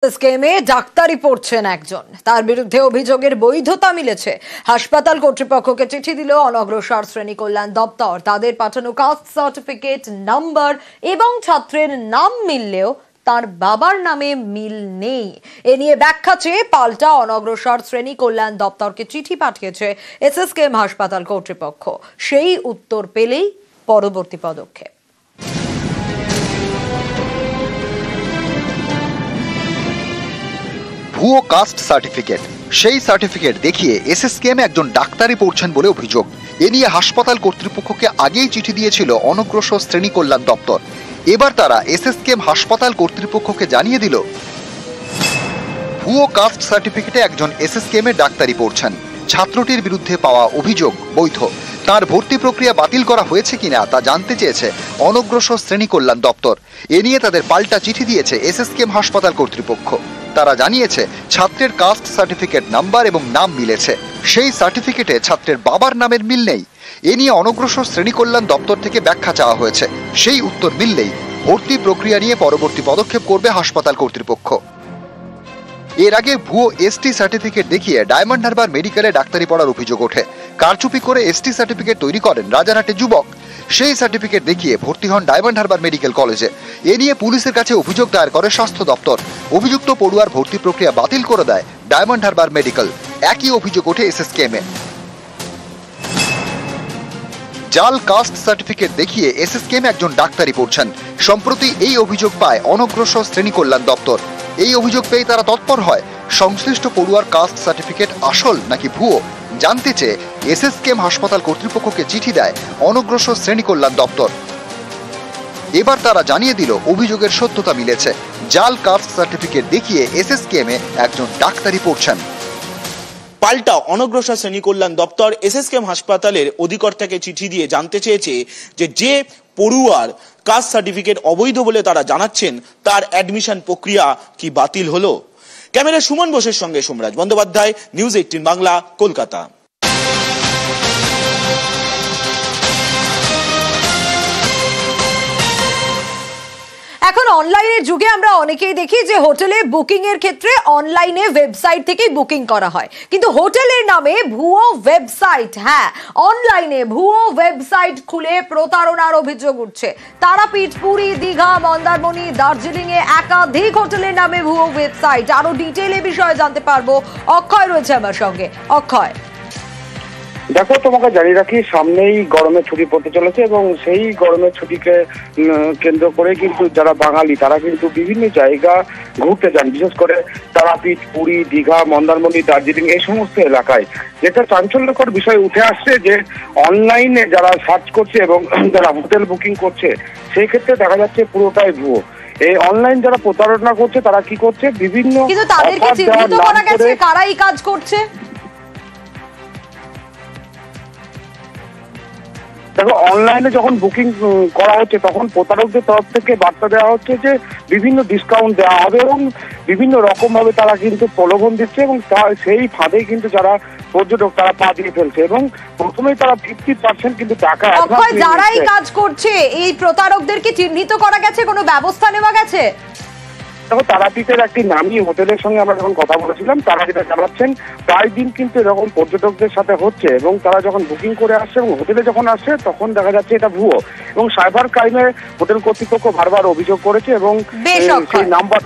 স্কেমে ডাক্তারি পড়ছেন একজন, তার বিরুদ্ধে অভিযোগের বৈধতা মিলেছে। হাসপাতাল কর্তৃপক্ষকে চিঠি দিল অনগ্রসর শ্রেণী কল্যাণ দপ্তর। তাদের পাঠানো কাস্ট সার্টিফিকেট নাম্বার এবং ছাত্রের নাম মিললেও তার বাবার নামে মিল নেই। এ নিয়ে ব্যাখ্যা চেয়ে পাল্টা অনগ্রসর শ্রেণী কল্যাণ দপ্তরকে চিঠি পাঠিয়েছে এসএসকেএম হাসপাতাল কর্তৃপক্ষ। সেই উত্তর পেলেই পরবর্তী পদক্ষেপ। ভুয়ো কাস্ট সার্টিফিকেট, সেই সার্টিফিকেট দেখিয়ে এসএসকেএম একজন ডাক্তারি পড়ছেন বলে অভিযোগ। এ নিয়ে হাসপাতাল কর্তৃপক্ষকে আগেই চিঠি দিয়েছিল অনগ্রসর শ্রেণী কল্যাণ দপ্তর। এবার তারা এসএসকেএম হাসপাতাল কর্তৃপক্ষকে জানিয়ে দিল ভুয়ো কাস্ট সার্টিফিকেটে একজন এসএসকেএম এর ডাক্তারি পড়ছেন। ছাত্রটির বিরুদ্ধে পাওয়া অভিযোগ বৈধ। তার ভর্তি প্রক্রিয়া বাতিল করা হয়েছে কিনা তা জানতে চেয়েছে অনগ্রসর শ্রেণী কল্যাণ দপ্তর। এ নিয়ে তাদের পাল্টা চিঠি দিয়েছে এসএসকেএম হাসপাতাল কর্তৃপক্ষ। তারা জানিয়েছে ছাত্রের কাস্ট সার্টিফিকেট নাম্বার এবং নাম মিলেছে, সেই সার্টিফিকেটে ছাত্রের বাবার নামের মিল নেই। এ নিয়ে অনগ্রসর শ্রেণী কল্যাণ দপ্তর থেকে ব্যাখ্যা চাওয়া হয়েছে। সেই উত্তর মিললেই ভর্তি প্রক্রিয়া নিয়ে পরবর্তী পদক্ষেপ করবে হাসপাতাল কর্তৃপক্ষ। এর আগে ভুয়ো এসটি সার্টিফিকেট দেখিয়ে ডায়মন্ড হারবার মেডিকেলে ডাক্তারি পড়ার অভিযোগ ওঠে। কারচুপি করে এসটি সার্টিফিকেট তৈরি করেন রাজারহাটের যুবক। সেই সার্টিফিকেট দেখিয়ে ভর্তি হন ডায়মন্ড হারবার মেডিকেল কলেজে। এ নিয়ে পুলিশের কাছে অভিযোগ দায়ের করে স্বাস্থ্য দপ্তর। অভিযুক্ত পড়ুয়ার ভর্তি প্রক্রিয়া বাতিল করে দেয় ডায়মন্ড হারবার মেডিকেল। একই অভিযোগ ওঠে এসএসকেএম এ। জাল কাস্ট সার্টিফিকেট দেখিয়ে এসএসকেএম একজন ডাক্তারি পড়ছেন। সম্প্রতি এই অভিযোগ পায় অনগ্রসর শ্রেণী কল্যাণ দপ্তর। এই অভিযোগ পেয়ে তারা তৎপর হয়। সংশ্লিষ্ট পড়ুয়ার কাস্ট সার্টিফিকেট আসল নাকি ভুয়ো জানতে চেয়ে এসএসকেএম হাসপাতাল কর্তৃপক্ষকে চিঠি দেয় অনগ্রসর শ্রেণী কল্যাণ দপ্তর। এবার তারা জানিয়ে দিল অভিযোগের সত্যতা মিলেছে। জাল কাস্ট সার্টিফিকেট দেখিয়ে এসএসকেএম এ একজন ডাক্তারি পড়ছেন। পাল্টা অনগ্রসর শ্রেণী কল্যাণ দপ্তর এসএসকেএম হাসপাতালের অধিকর্তাকে চিঠি দিয়ে জানতে চেয়েছে যে পড়ুয়ার কাস্ট সার্টিফিকেট অবৈধ বলে তারা জানাচ্ছেন, তার অ্যাডমিশন প্রক্রিয়া কি বাতিল হলো। ক্যামেরা সুমন বোসের সঙ্গে সোমরাজ বন্দ্যোপাধ্যায়, নিউজ 18 বাংলা, কলকাতা। এখন অনলাইনের যুগে আমরা অনেকেই দেখি যে হোটেলে বুকিং এর ক্ষেত্রে অনলাইনে ওয়েবসাইট থেকেই বুকিং করা হয়, কিন্তু হোটেলের নামে ভুয়ো ওয়েবসাইট, হ্যাঁ অনলাইনে ভুয়ো ওয়েবসাইট খুলে প্রতারণার অভিযোগ উঠছে। তারাপীঠ, পুরী, দীঘা, মন্দারমণি, দার্জিলিং এ একাধিক হোটেলের নামে ভুয়ো ওয়েবসাইট। আরো ডিটেইলে বিষয়ে জানতে পারবো। অক্ষয় রয়েছে আমার সঙ্গে। অক্ষয়, দেখো, তোমাকে জানিয়ে রাখি, সামনেই গরমের ছুটি পড়তে চলেছে এবং সেই গরমের ছুটিকে কেন্দ্র করে কিন্তু যারা বাঙালি তারা কিন্তু বিভিন্ন জায়গা ঘুরতে যান, বিশেষ করে তারাপীঠ, পুরী, দীঘা, মন্দারমণি, দার্জিলিং এই সমস্ত এলাকায়। যেটা চাঞ্চল্যকর বিষয় উঠে আসছে যে অনলাইনে যারা সার্চ করছে এবং যারা হোটেল বুকিং করছে সেই ক্ষেত্রে দেখা যাচ্ছে পুরোটাই ভুয়ো। এই অনলাইন যারা প্রতারণা করছে তারা কি করছে, বিভিন্ন কিন্তু তাদেরকে চিহ্নিত করা গেছে কারা এই কাজ করছে। দেখো, অনলাইনে যখন বুকিং করা হচ্ছে তখন প্রতারকদের তরফ থেকে বার্তা দেওয়া হচ্ছে যে বিভিন্ন ডিসকাউন্ট দেওয়া হবে এবং বিভিন্ন রকম ভাবে তারা কিন্তু প্রলোভন দিচ্ছে এবং সেই ফাঁদে কিন্তু যারা পর্যটক তারা পা দিয়ে ফেলছে এবং প্রথমেই তারা 50% কিন্তু টাকা। যারা এই কাজ করছে এই প্রতারকদেরকে চিহ্নিত করা গেছে, কোনো ব্যবস্থা নেওয়া গেছে? দেখো, তারাপীঠের একটি নামী হোটেলের সঙ্গে আমরা যখন কথা বলেছিলাম তারা যেটা জানাচ্ছেন প্রায় দিন কিন্তু এরকম পর্যটকদের সাথে হচ্ছে এবং তারা যখন বুকিং করে আসছে এবং হোটেলে যখন আসছে তখন দেখা যাচ্ছে এটা ভুয়ো। এবং সাইবার ক্রাইমে হোটেল কর্তৃপক্ষ বারবার অভিযোগ করেছে এবং সেই নাম্বার